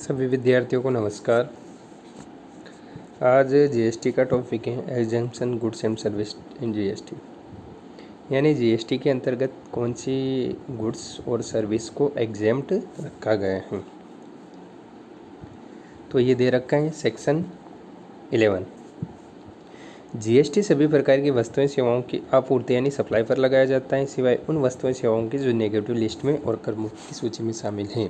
सभी विद्यार्थियों को नमस्कार। आज जीएसटी का टॉपिक है exemption goods and service in GST, यानी जीएसटी के अंतर्गत कौन सी गुड्स और सर्विस को एग्जेम्प्ट रखा गया है। तो ये दे रखा है सेक्शन 11। जीएसटी सभी प्रकार की वस्तुएं सेवाओं की आपूर्ति यानी सप्लाई पर लगाया जाता है, सिवाय उन वस्तुएं सेवाओं की जो नेगेटिव लिस्ट में और कर मुक्त की सूची में शामिल हैं।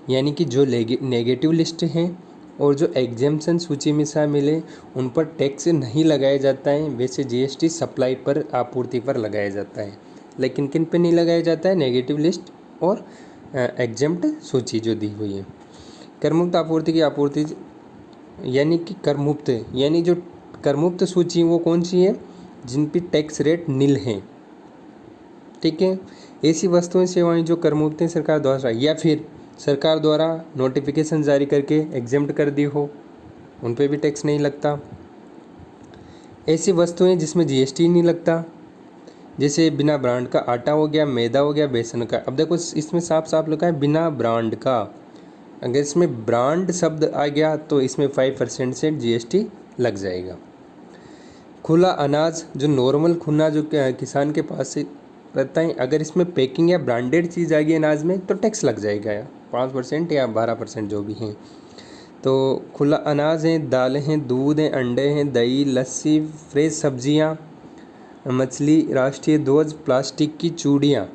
यानी कि जो नेगेटिव लिस्ट हैं और जो एग्जेम्पशन सूची में शामिल है उन पर टैक्स नहीं लगाया जाता है। वैसे जीएसटी सप्लाई पर आपूर्ति पर लगाया जाता है, लेकिन किन पे नहीं लगाया जाता है? नेगेटिव लिस्ट और एग्जेम्प्ट सूची जो दी हुई है। करमुक्त आपूर्ति की आपूर्ति यानी कि करमुक्त, यानी जो करमुक्त सूची वो कौन सी है? जिन पे टैक्स रेट नील है। ठीक है, ऐसी वस्तुएं सेवाएं जो करमुक्त हैं सरकार द्वारा या फिर सरकार द्वारा नोटिफिकेशन जारी करके एग्जेम्प्ट कर दी हो, उन पे भी टैक्स नहीं लगता। ऐसी वस्तुएं जिसमें जीएसटी नहीं लगता, जैसे बिना ब्रांड का आटा हो गया, मैदा हो गया, बेसन का। अब देखो इसमें साफ साफ लिखा है बिना ब्रांड का। अगर इसमें ब्रांड शब्द आ गया तो इसमें 5% से जीएसटी लग जाएगा। खुला अनाज, जो नॉर्मल खुला जो किसान के पास से रहता है, अगर इसमें पैकिंग या ब्रांडेड चीज़ आ गई अनाज में तो टैक्स लग जाएगा 5% या 12% जो भी हैं। तो खुला अनाज है, दालें हैं, दूध हैं, अंडे हैं, दही, लस्सी, फ्रेश सब्जियां, मछली, राष्ट्रीय ध्वज, प्लास्टिक की चूड़ियाँ,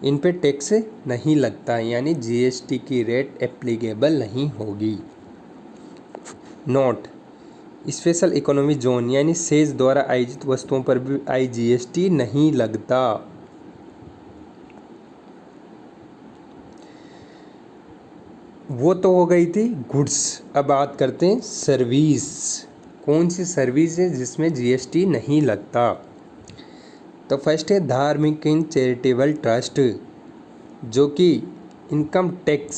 इन पे टैक्स नहीं लगता, यानी जीएसटी की रेट एप्लीकेबल नहीं होगी। नोट: स्पेशल इकोनॉमी जोन यानी सेज द्वारा आयोजित वस्तुओं पर भी आईजीएसटी नहीं लगता। वो तो हो गई थी गुड्स। अब बात करते हैं सर्विस। कौन सी सर्विस है जिसमें जीएसटी नहीं लगता? तो फर्स्ट है धार्मिक एंड चैरिटेबल ट्रस्ट, जो कि इनकम टैक्स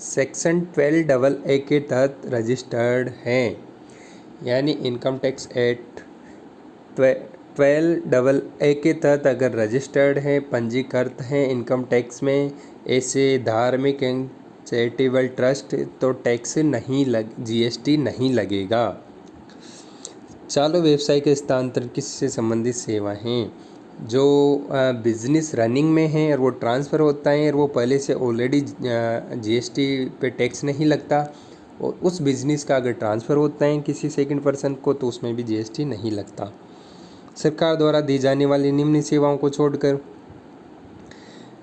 सेक्शन 12AA के तहत रजिस्टर्ड हैं। यानी इनकम टैक्स एक्ट 12AA के तहत अगर रजिस्टर्ड है, पंजीकृत हैं इनकम टैक्स में ऐसे धार्मिक एंड चैरिटेबल ट्रस्ट, तो टैक्स नहीं जीएसटी नहीं लगेगा। चालू व्यवसाय के हस्तांतरण किससे संबंधित सेवा हैं? जो बिजनेस रनिंग में है और वो ट्रांसफ़र होता है और वो पहले से ऑलरेडी जीएसटी पे टैक्स नहीं लगता, और उस बिज़नेस का अगर ट्रांसफ़र होता है किसी सेकंड पर्सन को तो उसमें भी जीएसटी नहीं लगता। सरकार द्वारा दी जाने वाली निम्न सेवाओं को छोड़कर,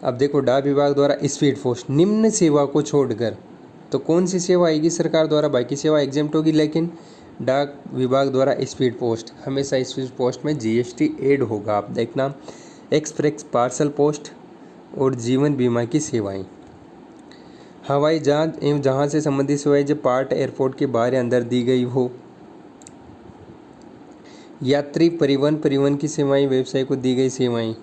अब देखो डाक विभाग द्वारा स्पीड पोस्ट, निम्न सेवा को छोड़कर तो कौन सी सेवा आएगी सरकार द्वारा? बाकी सेवा एग्जेम्प्ट होगी, लेकिन डाक विभाग द्वारा स्पीड पोस्ट, हमेशा स्पीड पोस्ट में जीएसटी ऐड होगा। आप देखना, एक्सप्रेस पार्सल पोस्ट और जीवन बीमा की सेवाएं। हवाई जहाज एवं जहाज से संबंधित सेवाएं जब पार्ट एयरपोर्ट के बाहर या अंदर दी गई हो। यात्री परिवहन की सेवाएं, व्यवसाय को दी गई सेवाएं,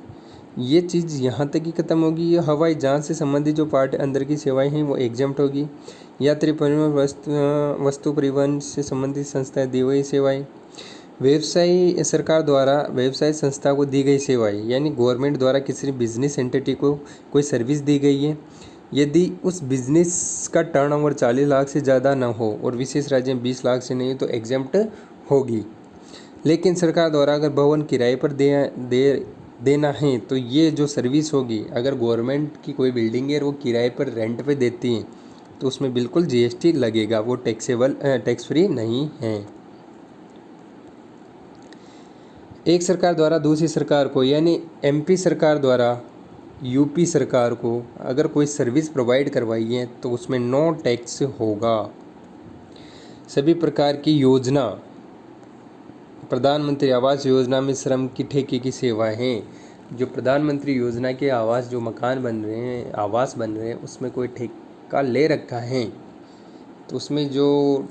ये चीज़ यहाँ तक ही खत्म होगी। ये हवाई जहाज से संबंधित जो पार्ट अंदर की सेवाएं हैं वो एग्जाम्प्ट होगी। यात्री परिवहन, वस्तु परिवहन से संबंधित संस्थाएं दी हुई सेवाएं, व्यवसाय सरकार द्वारा व्यवसाय संस्था को दी गई सेवाएं, यानी गवर्नमेंट द्वारा किसी बिजनेस एंटिटी को कोई सर्विस दी गई है, यदि उस बिजनेस का टर्नओवर 40 लाख से ज़्यादा ना हो और विशेष राज्य में 20 लाख से नहीं तो एग्जाम्प्ट होगी। लेकिन सरकार द्वारा अगर भवन किराए पर देना है तो ये जो सर्विस होगी, अगर गवर्नमेंट की कोई बिल्डिंग है और वो किराए पर रेंट पे देती है तो उसमें बिल्कुल जीएसटी लगेगा, वो टैक्स फ्री नहीं है। एक सरकार द्वारा दूसरी सरकार को, यानी एमपी सरकार द्वारा यूपी सरकार को अगर कोई सर्विस प्रोवाइड करवाई है तो उसमें नो टैक्स होगा। सभी प्रकार की योजना, प्रधानमंत्री आवास योजना में श्रम की ठेके की सेवाएं हैं। जो प्रधानमंत्री योजना के आवास, जो मकान बन रहे हैं, आवास बन रहे हैं, उसमें कोई ठेका ले रखा है तो उसमें जो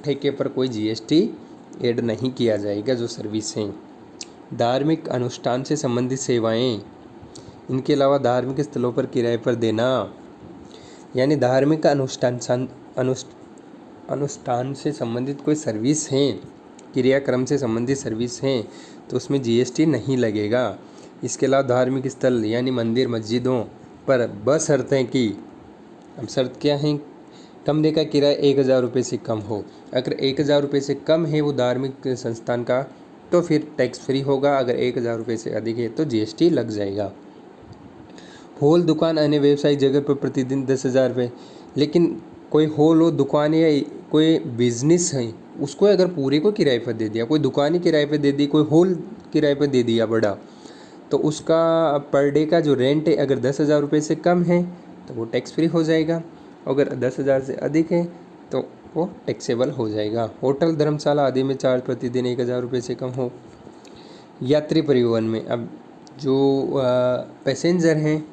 ठेके पर कोई जीएसटी ऐड नहीं किया जाएगा, जो सर्विस हैं। धार्मिक अनुष्ठान से संबंधित सेवाएं, इनके अलावा धार्मिक स्थलों पर किराए पर देना, यानी धार्मिक अनुष्ठान से संबंधित कोई सर्विस हैं, क्रियाक्रम से संबंधित सर्विस हैं, तो उसमें जीएसटी नहीं लगेगा। इसके अलावा धार्मिक स्थल यानी मंदिर मस्जिदों पर बशर्ते कि, अब शर्त क्या है कमरे का किराया 1,000 रुपये से कम हो। अगर 1,000 रुपये से कम है वो धार्मिक संस्थान का तो फिर टैक्स फ्री होगा। अगर 1,000 रुपये से अधिक है तो जीएसटी लग जाएगा। हॉल, दुकान, अन्य व्यवसायिक जगह पर प्रतिदिन 10,000 रुपये। लेकिन कोई हॉल हो, दुकान या कोई बिजनेस है, उसको अगर पूरे को किराए पर दे दिया, कोई दुकान ही किराए पर दे दी, कोई हॉल किराए पर दे दिया बड़ा, तो उसका पर डे का जो रेंट है अगर 10,000 रुपये से कम है तो वो टैक्स फ्री हो जाएगा। अगर 10,000 से अधिक है तो वो टैक्सेबल हो जाएगा। होटल, धर्मशाला आदि में चार्ज प्रतिदिन 1,000 रुपये से कम हो। यात्री परिवहन में अब जो पैसेंजर हैं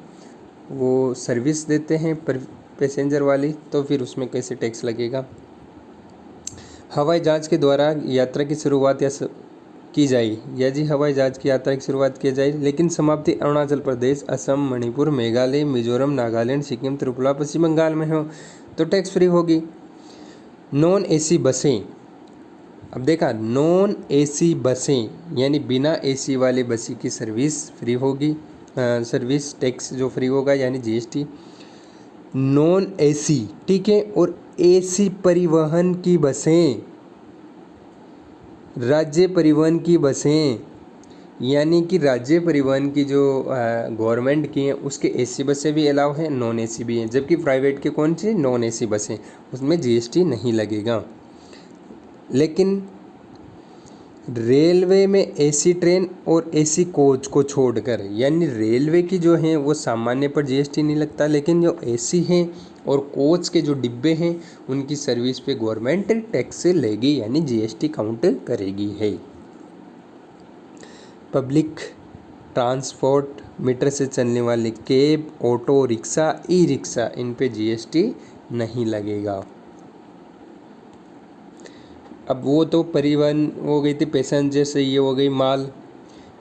वो सर्विस देते हैं पैसेंजर वाली, तो फिर उसमें कैसे टैक्स लगेगा। हवाई जहाज़ के द्वारा यात्रा की शुरुआत की जाए, यदि हवाई जहाज़ की यात्रा की शुरुआत की जाए लेकिन समाप्ति अरुणाचल प्रदेश, असम, मणिपुर, मेघालय, मिजोरम, नागालैंड, सिक्किम, त्रिपुरा, पश्चिम बंगाल में हो तो टैक्स फ्री होगी। नॉन एसी बसें, अब देखा, नॉन एसी बसें यानी बिना एसी वाले बस की सर्विस फ्री होगी। सर्विस टैक्स जो फ्री होगा यानी जीएसटी। नॉन एसी, ठीक है, और एसी परिवहन की बसें, राज्य परिवहन की बसें, यानी कि राज्य परिवहन की जो गवर्नमेंट की हैं उसके एसी बसें भी अलाउ हैं, नॉन एसी भी हैं, जबकि प्राइवेट के कौन सी नॉन एसी बसें, उसमें जीएसटी नहीं लगेगा। लेकिन रेलवे में एसी ट्रेन और एसी कोच को छोड़कर, यानी रेलवे की जो हैं वो सामान्य पर जीएसटी नहीं लगता, लेकिन जो एसी हैं और कोच के जो डिब्बे हैं उनकी सर्विस पे गवर्नमेंट टैक्स लेगी, यानी जीएसटी काउंट करेगी है। पब्लिक ट्रांसपोर्ट, मीटर से चलने वाले cab, auto rickshaw, e rickshaw, इन पे जीएसटी नहीं लगेगा। अब वो तो परिवहन हो गई थी, पैसेंजर से ये हो गई माल।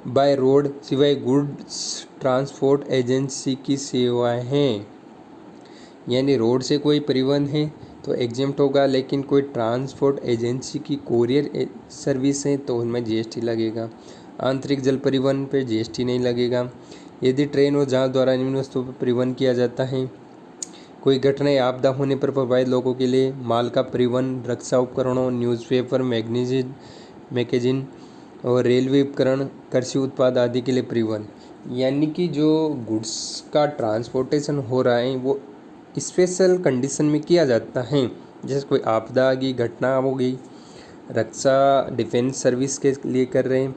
बाय रोड सिवाय गुड्स ट्रांसपोर्ट एजेंसी की सेवाएं हैं, यानी रोड से कोई परिवहन है तो एग्जेम्प्ट होगा, लेकिन कोई ट्रांसपोर्ट एजेंसी की कोरियर सर्विस है तो उनमें जीएसटी लगेगा। आंतरिक जल परिवहन पे जीएसटी नहीं लगेगा। यदि ट्रेन और जहाज द्वारा निम्न वस्तुओं पर परिवहन किया जाता है, कोई घटना या आपदा होने पर प्रभावित लोगों के लिए माल का परिवहन, रक्षा उपकरणों, न्यूज़पेपर, मैगजीन और रेलवे उपकरण, कृषि उत्पाद आदि के लिए परिवहन, यानी कि जो गुड्स का ट्रांसपोर्टेशन हो रहा है वो स्पेशल कंडीशन में किया जाता है, जैसे कोई आपदा की घटना हो गई, रक्षा डिफेंस सर्विस के लिए कर रहे हैं,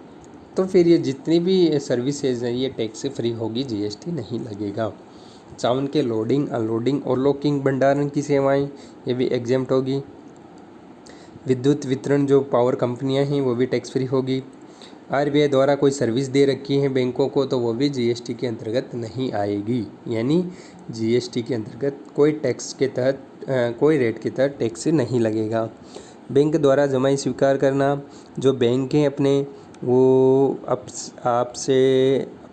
तो फिर ये जितनी भी सर्विसेज हैं ये टैक्स से फ्री होगी, जीएसटी नहीं लगेगा। सावन के लोडिंग, अनलोडिंग और लोकिंग भंडारण की सेवाएं ये भी एग्जेम्प्ट होगी। विद्युत वितरण जो पावर कंपनियां हैं वो भी टैक्स फ्री होगी। आरबीआई द्वारा कोई सर्विस दे रखी है बैंकों को तो वो भी जीएसटी के अंतर्गत नहीं आएगी, यानी जीएसटी के अंतर्गत कोई टैक्स के तहत कोई रेट के तहत टैक्स नहीं लगेगा। बैंक द्वारा जमाई स्वीकार करना, जो बैंक हैं अपने वो आपसे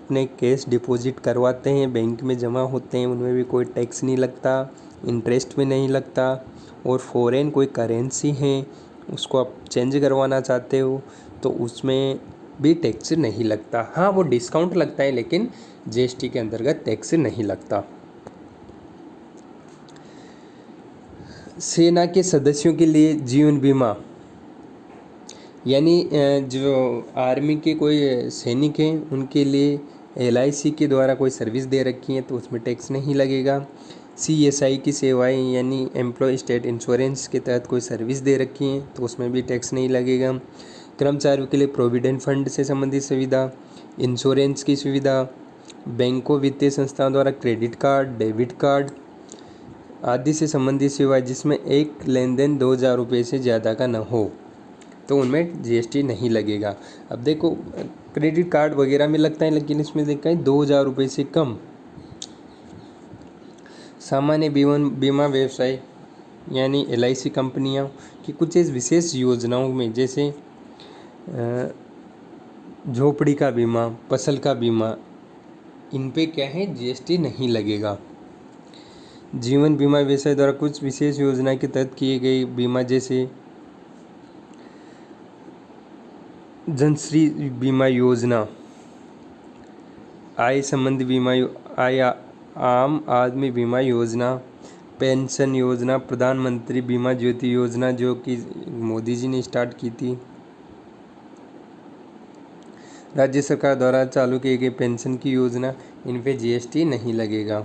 अपने कैश डिपॉजिट करवाते हैं, बैंक में जमा होते हैं, उनमें भी कोई टैक्स नहीं लगता, इंटरेस्ट भी नहीं लगता। और फॉरेन कोई करेंसी है उसको आप चेंज करवाना चाहते हो तो उसमें भी टैक्स नहीं लगता। हाँ, वो डिस्काउंट लगता है लेकिन जीएसटी के अंतर्गत टैक्स नहीं लगता। सेना के सदस्यों के लिए जीवन बीमा, यानी जो आर्मी के कोई सैनिक हैं उनके लिए एलआईसी के द्वारा कोई सर्विस दे रखी है तो उसमें टैक्स नहीं लगेगा। सीएसआई की सेवाएं यानी एम्प्लॉय स्टेट इंश्योरेंस के तहत कोई सर्विस दे रखी हैं तो उसमें भी टैक्स नहीं लगेगा। कर्मचारियों के लिए प्रोविडेंट फंड से संबंधित सुविधा, इंश्योरेंस की सुविधा, बैंकों, वित्तीय संस्थाओं द्वारा क्रेडिट कार्ड, डेबिट कार्ड आदि से संबंधित सेवाएं जिसमें एक लेन देन 2,000 रुपये से ज़्यादा का न हो तो उनमें जीएसटी नहीं लगेगा। अब देखो, क्रेडिट कार्ड वगैरह में लगता है लेकिन इसमें देखा है 2,000 रुपये से कम। सामान्य बीमा व्यवसाय यानी एलआईसी कंपनियां की कुछ विशेष योजनाओं में, जैसे झोपड़ी का बीमा, फसल का बीमा, इन पे क्या है जीएसटी नहीं लगेगा। जीवन बीमा व्यवसाय द्वारा कुछ विशेष योजना के तहत किए गए बीमा, जैसे जनश्री बीमा योजना, आय संबंधी बीमा, आय आम आदमी बीमा योजना, पेंशन योजना, प्रधानमंत्री बीमा ज्योति योजना जो कि मोदी जी ने स्टार्ट की थी, राज्य सरकार द्वारा चालू किए गए पेंशन की योजना, इन पे जीएसटी नहीं लगेगा।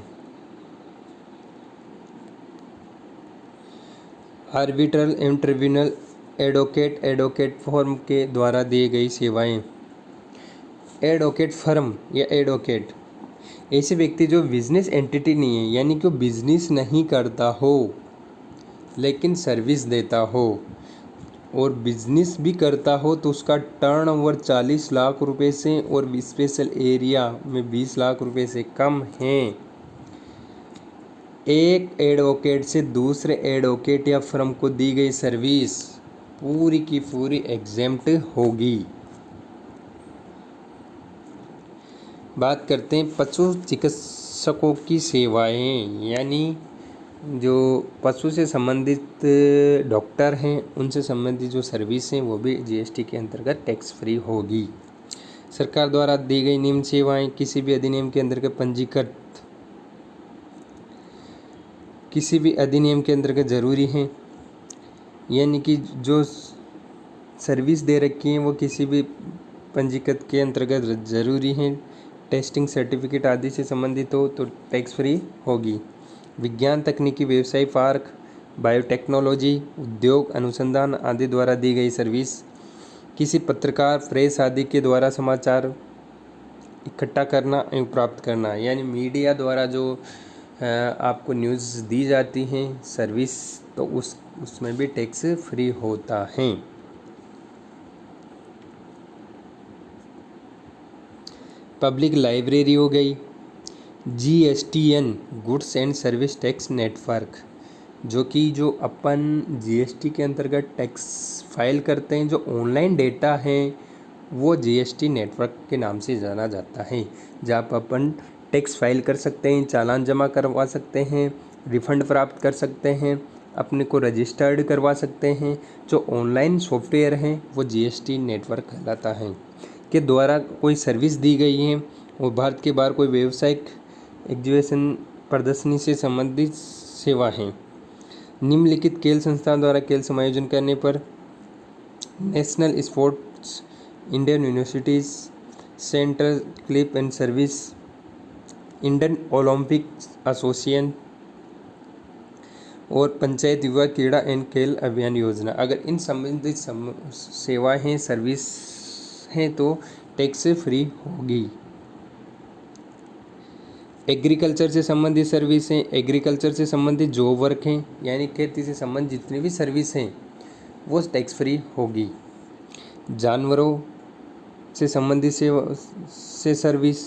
आर्बिट्रल एवं ट्रिब्यूनल एडवोकेट फर्म के द्वारा दी गई सेवाएं। एडवोकेट फर्म या एडवोकेट ऐसे व्यक्ति जो बिजनेस एंटिटी नहीं है, यानी कि बिजनेस नहीं करता हो लेकिन सर्विस देता हो, और बिजनेस भी करता हो तो उसका टर्नओवर 40 लाख रुपए से और स्पेशल एरिया में 20 लाख रुपए से कम है, एक एडवोकेट से दूसरे एडवोकेट या फर्म को दी गई सर्विस पूरी की पूरी एग्जेम्प्ट होगी। बात करते हैं पशु चिकित्सकों की सेवाएं, यानी जो पशु से संबंधित डॉक्टर हैं उनसे संबंधित जो सर्विस हैं वो भी जीएसटी के अंतर्गत टैक्स फ्री होगी। सरकार द्वारा दी गई निम्न सेवाएं किसी भी अधिनियम के अंतर्गत पंजीकृत किसी भी अधिनियम के अंतर्गत ज़रूरी हैं, यानी कि जो सर्विस दे रखी हैं वो किसी भी पंजीकृत के अंतर्गत ज़रूरी हैं, टेस्टिंग सर्टिफिकेट आदि से संबंधित हो तो टैक्स फ्री होगी। विज्ञान तकनीकी व्यवसाय पार्क, बायोटेक्नोलॉजी, उद्योग अनुसंधान आदि द्वारा दी गई सर्विस, किसी पत्रकार, प्रेस आदि के द्वारा समाचार इकट्ठा करना एवं प्राप्त करना, यानी मीडिया द्वारा जो आपको न्यूज़ दी जाती हैं सर्विस, तो उसमें भी टैक्स फ्री होता है। पब्लिक लाइब्रेरी हो गई। GSTN goods and service tax network, जो कि जो अपन जीएसटी के अंतर्गत टैक्स फाइल करते हैं, जो ऑनलाइन डेटा है वो जीएसटी नेटवर्क के नाम से जाना जाता है, जहाँ पर अपन टैक्स फाइल कर सकते हैं, चालान जमा करवा सकते हैं, रिफंड प्राप्त कर सकते हैं, अपने को रजिस्टर्ड करवा सकते हैं। जो ऑनलाइन सॉफ्टवेयर हैं वो जीएसटी नेटवर्क कहलाता है, के द्वारा कोई सर्विस दी गई है और भारत के बाहर कोई व्यावसायिक एग्जीबिशन प्रदर्शनी से संबंधित सेवा है। निम्नलिखित खेल संस्थान द्वारा खेल समायोजन करने पर national sports, Indian universities, central clip and service, Indian Olympic association और पंचायत युवा क्रीड़ा एवं खेल अभियान योजना, अगर इन संबंधित सेवाएं हैं, सर्विस हैं तो टैक्स फ्री होगी। एग्रीकल्चर से संबंधित सर्विस हैं, एग्रीकल्चर से संबंधित जो वर्क हैं, यानी खेती से संबंधित जितनी भी सर्विस हैं वो टैक्स फ्री होगी। जानवरों से संबंधित से सर्विस,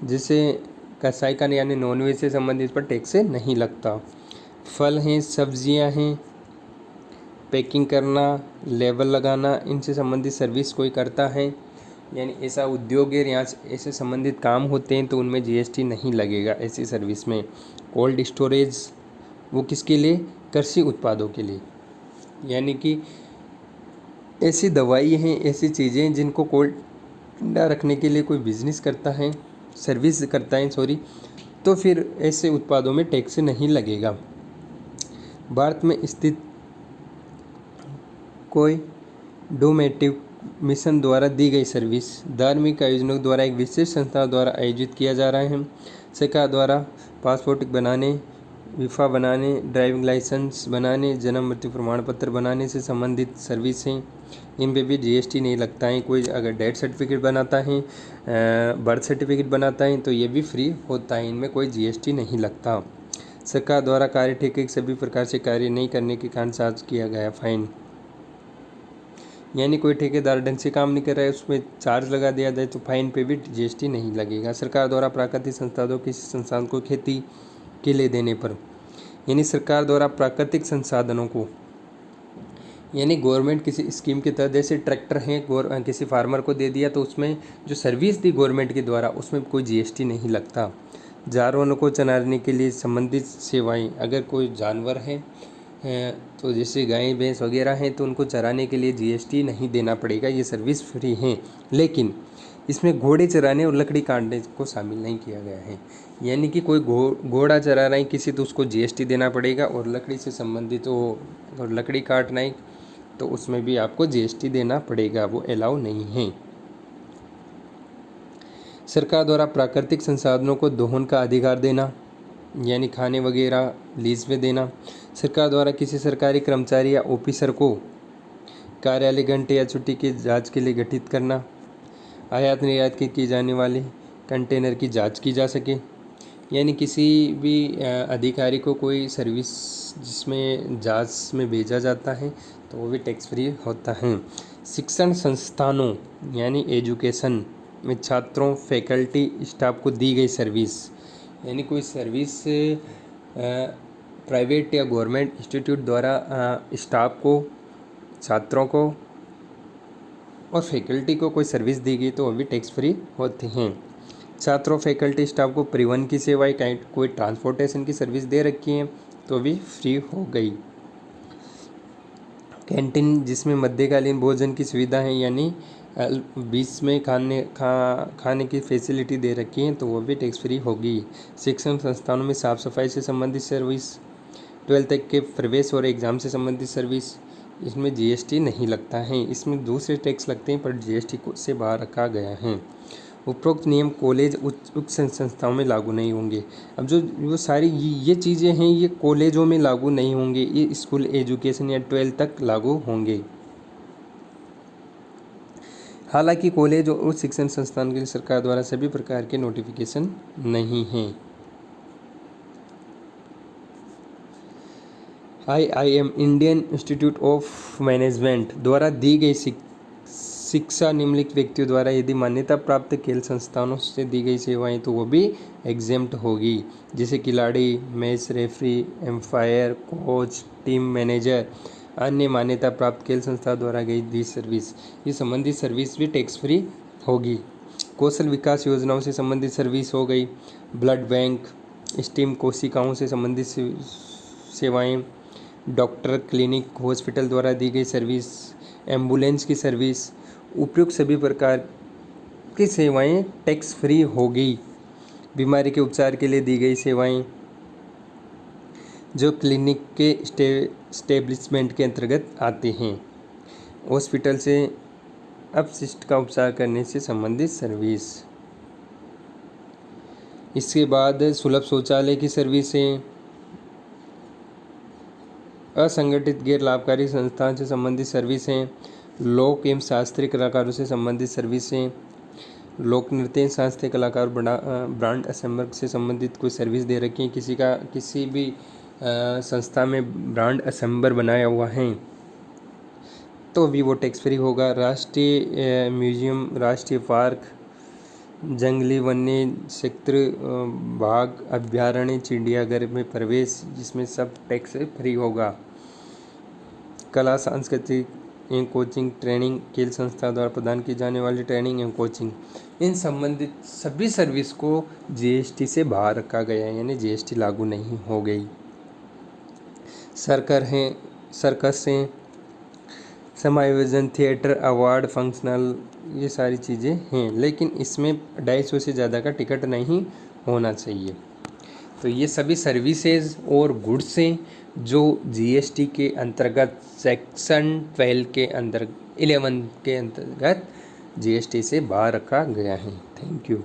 जैसे कसाई का यानी नॉनवेज से संबंधित पर टैक्स नहीं लगता। फल हैं, सब्जियां हैं, पैकिंग करना, लेबल लगाना, इनसे संबंधित सर्विस कोई करता है, यानी ऐसा उद्योग है यहाँ से ऐसे संबंधित काम होते हैं तो उनमें जीएसटी नहीं लगेगा ऐसी सर्विस में। कोल्ड स्टोरेज वो किसके लिए? कृषि उत्पादों के लिए, यानी कि ऐसी दवाई हैं, ऐसी चीज़ें जिनको कोल्ड रखने के लिए कोई बिजनेस करता है, सर्विस करता है तो फिर ऐसे उत्पादों में टैक्स नहीं लगेगा। भारत में स्थित कोई डोमेटिव मिशन द्वारा दी गई सर्विस धार्मिक आयोजनों द्वारा एक विशेष संस्था द्वारा आयोजित किया जा रहा है। सरकार द्वारा पासपोर्ट बनाने, वीफा बनाने, ड्राइविंग लाइसेंस बनाने, जन्म मृत्यु प्रमाण पत्र बनाने से संबंधित सर्विस हैं, इन पे भी जीएसटी नहीं लगता है। कोई अगर डेथ सर्टिफिकेट बनाता है, बर्थ सर्टिफिकेट बनाता है तो ये भी फ्री होता है, इनमें कोई जीएसटी नहीं लगता। सरकार द्वारा कार्य ठेके सभी प्रकार से कार्य नहीं करने के कारण चार्ज किया गया फाइन, यानी कोई ठेकेदार ढंग से काम नहीं कर रहा है उसमें चार्ज लगा दिया जाए तो फाइन पे भी जीएसटी नहीं लगेगा। सरकार द्वारा प्राकृतिक संसाधनों किसी संस्थान को खेती के लिए देने पर, यानी सरकार द्वारा प्राकृतिक संसाधनों को, यानी गवर्नमेंट किसी स्कीम के तहत जैसे ट्रैक्टर हैं किसी फार्मर को दे दिया तो उसमें जो सर्विस दी गवर्नमेंट के द्वारा उसमें कोई जीएसटी नहीं लगता। जानवरों को चराने के लिए संबंधित सेवाएं, अगर कोई जानवर है तो जैसे गाय भैंस वगैरह हैं तो उनको चराने के लिए जीएसटी नहीं देना पड़ेगा, ये सर्विस फ्री हैं। लेकिन इसमें घोड़े चराने और लकड़ी काटने को शामिल नहीं किया गया है। यानी कि कोई घोड़ा चरा रहा है किसी तो उसको जीएसटी देना पड़ेगा, और लकड़ी से संबंधित हो और लकड़ी काटना है तो उसमें भी आपको जीएसटी देना पड़ेगा, वो अलाउ नहीं है। सरकार द्वारा प्राकृतिक संसाधनों को दोहन का अधिकार देना, यानी खाने वगैरह लीज में देना। सरकार द्वारा किसी सरकारी कर्मचारी या ऑफिसर को कार्यालय घंटे या छुट्टी की जांच के लिए गठित करना। आयात निर्यात की जाने वाले कंटेनर की जांच की जा सके, यानी किसी भी अधिकारी को कोई सर्विस जिसमें जांच में भेजा जाता है तो वो भी टैक्स फ्री होता है। शिक्षण संस्थानों यानी एजुकेशन में छात्रों, फैकल्टी, स्टाफ को दी गई सर्विस, यानी कोई सर्विस प्राइवेट या गवर्नमेंट इंस्टीट्यूट द्वारा स्टाफ को, छात्रों को और फैकल्टी को कोई सर्विस दी गई तो वो भी टैक्स फ्री होते हैं। छात्रों, फैकल्टी, स्टाफ को परिवहन की सेवाएं, कोई ट्रांसपोर्टेशन की सर्विस दे रखी है तो भी फ्री हो गई। कैंटीन जिसमें मध्यकालीन भोजन की सुविधा है, यानी बीच में खाने की फैसिलिटी दे रखी है तो वो भी टैक्स फ्री होगी। शिक्षण संस्थानों में साफ़ सफाई से संबंधित सर्विस, 12th तक के प्रवेश और एग्ज़ाम से संबंधित सर्विस, इसमें जीएसटी नहीं लगता है। इसमें दूसरे टैक्स लगते हैं पर जीएसटी से बाहर रखा गया है। उपरोक्त नियम कॉलेज, उच्च संस्थाओं में लागू नहीं होंगे। अब जो वो सारी ये चीज़ें हैं ये कॉलेजों में लागू नहीं होंगे, ये स्कूल एजुकेशन या 12th तक लागू होंगे। हालांकि कॉलेज और उच्च शिक्षण संस्थान के लिए सरकार द्वारा सभी प्रकार के नोटिफिकेशन नहीं हैं। IIM Indian institute of management द्वारा दी गई शिक्षा निम्नलिखित व्यक्तियों द्वारा यदि मान्यता प्राप्त खेल संस्थानों से दी गई सेवाएं तो वो भी एग्जेम्प्ट होगी, जैसे खिलाड़ी, match referee, umpire, coach, team manager, अन्य मान्यता प्राप्त खेल संस्था द्वारा गई दी सर्विस, ये संबंधित सर्विस भी टैक्स फ्री होगी। कौशल विकास योजनाओं से संबंधित सर्विस हो गई, ब्लड बैंक, स्टीम कोशिकाओं से संबंधित सेवाएं, डॉक्टर, क्लिनिक, हॉस्पिटल द्वारा दी गई सर्विस, एम्बुलेंस की सर्विस, उपयुक्त सभी प्रकार की सेवाएं टैक्स फ्री होगी। बीमारी के उपचार के लिए दी गई सेवाएं जो क्लिनिक के स्टेब्लिशमेंट के अंतर्गत आते हैं, हॉस्पिटल से अपशिष्ट का उपचार करने से संबंधित सर्विस। इसके बाद सुलभ शौचालय की सर्विसें, असंगठित गैर लाभकारी संस्थान से संबंधित सर्विसें, लोक एवं शास्त्रीय कलाकारों से संबंधित सर्विसें, लोक नृत्य शास्त्रीय कलाकार ब्रांड असेंबल से संबंधित कोई सर्विस दे रखी है, किसी भी संस्था में ब्रांड असेंबल बनाया हुआ है तो भी वो टैक्स फ्री होगा। राष्ट्रीय म्यूजियम, राष्ट्रीय पार्क, जंगली वन्य क्षेत्र, बाघ अभ्यारण्य, चिड़ियाघर में प्रवेश, जिसमें सब टैक्स फ्री होगा। कला, सांस्कृतिक एवं कोचिंग, ट्रेनिंग, खेल संस्था द्वारा प्रदान की जाने वाली ट्रेनिंग एवं कोचिंग, इन संबंधित सभी सर्विस को जीएसटी से बाहर रखा गया है, यानी जीएसटी लागू नहीं हो गई। सर्कस हैं, समायोजन, थिएटर, अवार्ड, फंक्शनल, ये सारी चीज़ें हैं, लेकिन इसमें 250 से ज़्यादा का टिकट नहीं होना चाहिए। तो ये सभी सर्विसेज और गुड्स हैं जो जीएसटी के अंतर्गत सेक्शन 11 के अंतर्गत जीएसटी से बाहर रखा गया है। Thank you.